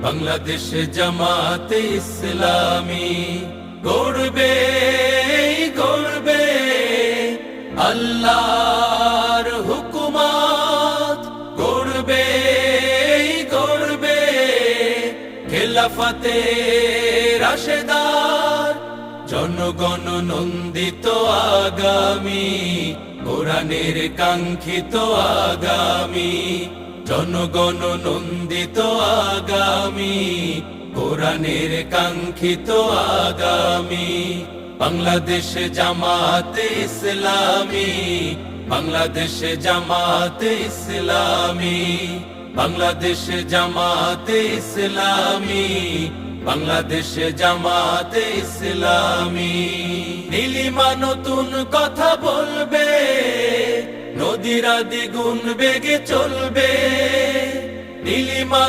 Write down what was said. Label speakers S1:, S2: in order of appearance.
S1: বাংলাদেশ জামাতে ইসলামী গড়বে গড়বে আল্লাহর হুকুমত, গড়বে গড়বে খেলাফতে রাশেদার, জনগণ নন্দিত আগামী, কোরআনের কাঙ্ক্ষিত আগামী, জনগণ নন্দিত আগামী, কোরআনের কাঙ্ক্ষিত আগামী। বাংলাদেশ জামাতে ইসলামী, বাংলাদেশ জামাতে ইসলামী, বাংলাদেশ জামাতে ইসলামী, বাংলাদেশ জামাতে ইসলামী। নীলিমা নতুন কথা বলবে, নদীরা দ্বিগুণ বেগে চলবে। নীলিমা